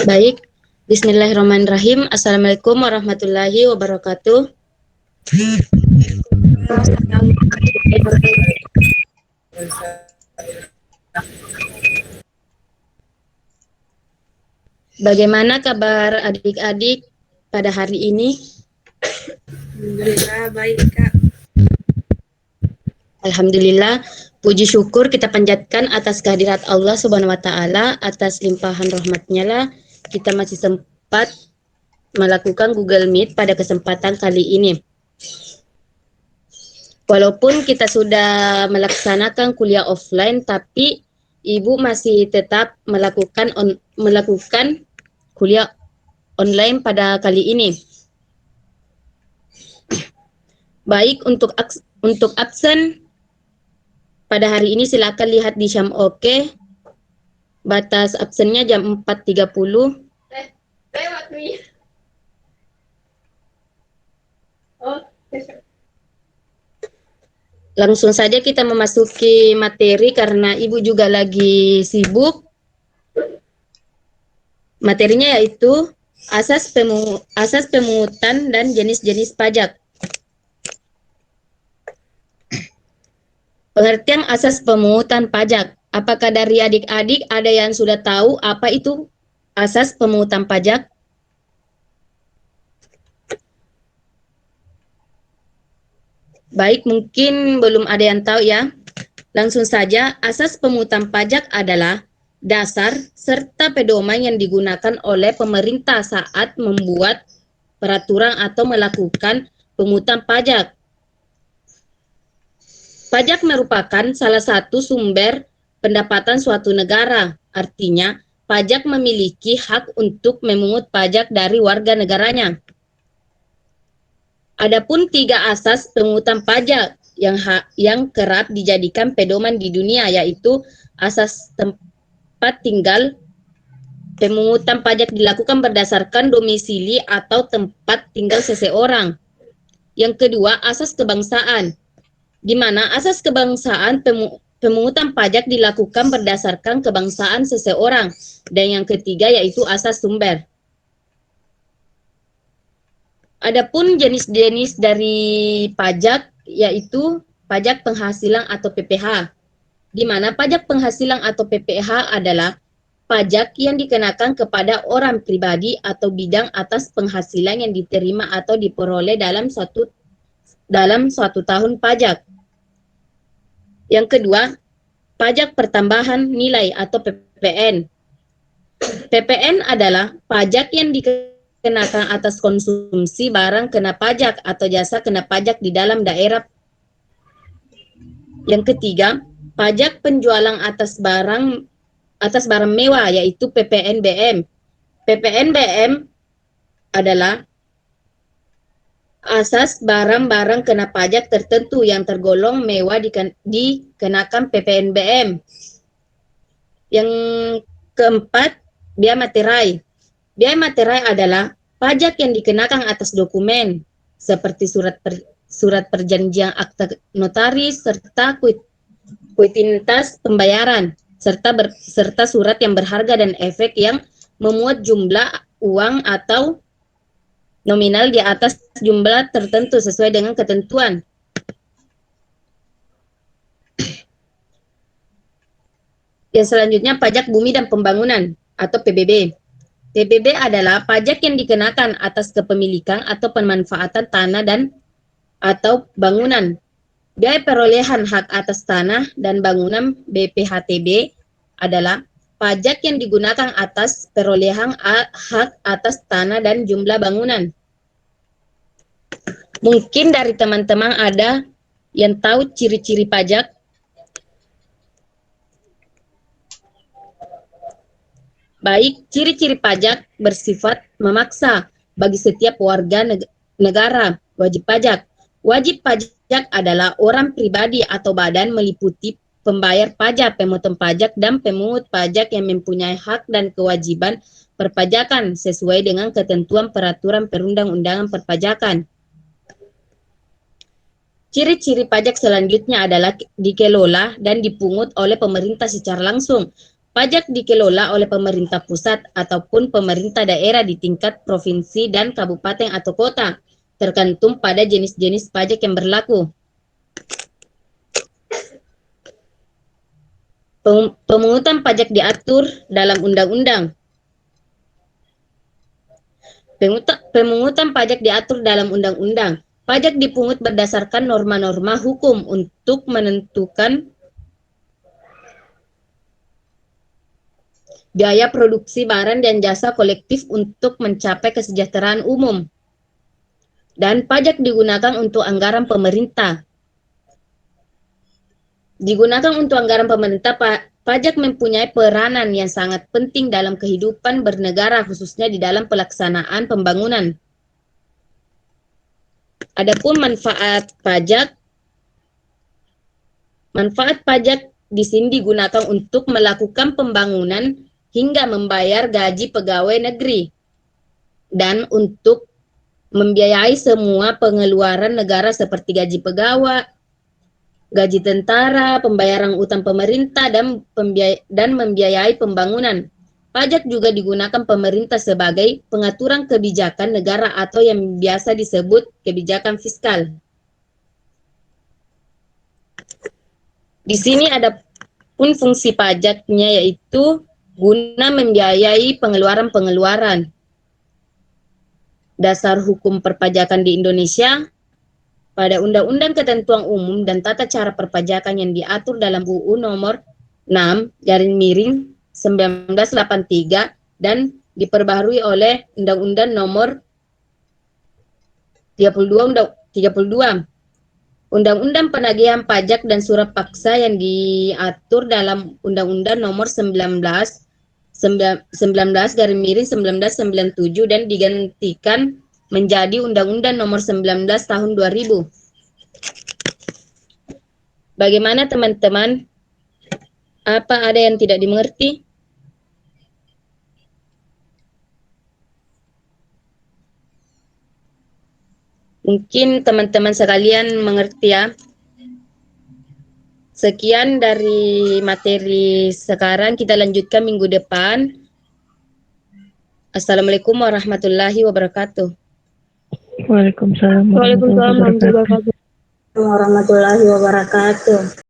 Baik, Bismillahirrahmanirrahim. Assalamualaikum warahmatullahi wabarakatuh. Bagaimana kabar adik-adik pada hari ini? Alhamdulillah baik, Kak. Alhamdulillah, puji syukur kita panjatkan atas kehadirat Allah Subhanahu wa taala, atas limpahan rahmat-Nya lah kita masih sempat melakukan Google Meet pada kesempatan kali ini. Walaupun kita sudah melaksanakan kuliah offline, tapi Ibu masih tetap melakukan kuliah online pada kali ini. Baik, untuk absen pada hari ini silakan lihat di Syam Oke. Batas absennya jam 4.30. Waktunya. Oh, Langsung saja kita memasuki materi karena Ibu juga lagi sibuk. Materinya yaitu asas pemungutan dan jenis-jenis pajak. Pengertian asas pemungutan pajak. Apakah dari adik-adik ada yang sudah tahu apa itu asas pemungutan pajak? Baik, mungkin belum ada yang tahu ya. Langsung saja, asas pemungutan pajak adalah dasar serta pedoman yang digunakan oleh pemerintah saat membuat peraturan atau melakukan pemungutan pajak. Pajak merupakan salah satu sumber pendapatan suatu negara. Artinya, pajak memiliki hak untuk memungut pajak dari warga negaranya. Adapun 3 asas pemungutan pajak yang kerap dijadikan pedoman di dunia, yaitu asas tempat tinggal. Pemungutan pajak dilakukan berdasarkan domisili atau tempat tinggal seseorang. Yang kedua, asas kebangsaan, di mana asas kebangsaan pemungutan pajak dilakukan berdasarkan kebangsaan seseorang. Dan yang ketiga yaitu asas sumber. Adapun jenis-jenis dari pajak yaitu pajak penghasilan atau PPH, di mana pajak penghasilan atau PPH adalah pajak yang dikenakan kepada orang pribadi atau bidang atas penghasilan yang diterima atau diperoleh dalam suatu tahun pajak. Yang kedua, pajak pertambahan nilai atau PPN. PPN adalah pajak yang dikenakan atas konsumsi barang kena pajak atau jasa kena pajak di dalam daerah. Yang ketiga, pajak penjualan atas barang mewah yaitu PPNBM. PPNBM adalah asas barang-barang kena pajak tertentu yang tergolong mewah dikenakan PPNBM. Yang keempat, biaya materai. Biaya materai adalah pajak yang dikenakan atas dokumen seperti surat perjanjian akta notaris serta kuitansi pembayaran serta surat yang berharga dan efek yang memuat jumlah uang atau nominal di atas jumlah tertentu sesuai dengan ketentuan. Yang selanjutnya, pajak bumi dan pembangunan atau PBB. PBB adalah pajak yang dikenakan atas kepemilikan atau pemanfaatan tanah atau bangunan. Biaya perolehan hak atas tanah dan bangunan BPHTB adalah pajak yang digunakan atas perolehan hak atas tanah dan jumlah bangunan. Mungkin dari teman-teman ada yang tahu ciri-ciri pajak? Baik, ciri-ciri pajak bersifat memaksa bagi setiap warga negara wajib pajak. Wajib pajak adalah orang pribadi atau badan meliputi pembayar pajak, pemotongan pajak, dan pemungut pajak yang mempunyai hak dan kewajiban perpajakan sesuai dengan ketentuan peraturan perundang-undangan perpajakan. Ciri-ciri pajak selanjutnya adalah dikelola dan dipungut oleh pemerintah secara langsung. Pajak dikelola oleh pemerintah pusat ataupun pemerintah daerah di tingkat provinsi dan kabupaten atau kota, tergantung pada jenis-jenis pajak yang berlaku. Pemungutan pajak diatur dalam undang-undang. Pemungutan pajak diatur dalam undang-undang. Pajak dipungut berdasarkan norma-norma hukum untuk menentukan biaya produksi barang dan jasa kolektif untuk mencapai kesejahteraan umum. Dan pajak digunakan untuk anggaran pemerintah. Digunakan untuk anggaran pemerintah, pajak mempunyai peranan yang sangat penting dalam kehidupan bernegara, khususnya di dalam pelaksanaan pembangunan. Adapun manfaat pajak di sini digunakan untuk melakukan pembangunan hingga membayar gaji pegawai negeri dan untuk membiayai semua pengeluaran negara seperti gaji pegawai, gaji tentara, pembayaran utang pemerintah, dan membiayai pembangunan. Pajak juga digunakan pemerintah sebagai pengaturan kebijakan negara atau yang biasa disebut kebijakan fiskal. Di sini ada pun fungsi pajaknya, yaitu guna membiayai pengeluaran-pengeluaran. Dasar hukum perpajakan di Indonesia pada Undang-Undang Ketentuan Umum dan Tata Cara Perpajakan yang diatur dalam UU nomor 6/1983 dan diperbaharui oleh Undang-Undang nomor 32. Undang-Undang Penagihan Pajak dan Surat Paksa yang diatur dalam Undang-Undang nomor 19/1997 dan digantikan menjadi Undang-Undang nomor 19 tahun 2000. Bagaimana teman-teman? Apa ada yang tidak dimengerti? Mungkin teman-teman sekalian mengerti ya. Sekian dari materi sekarang, kita lanjutkan minggu depan. Assalamualaikum warahmatullahi wabarakatuh. Waalaikumsalam warahmatullahi wabarakatuh. Warahmatullahi wabarakatuh.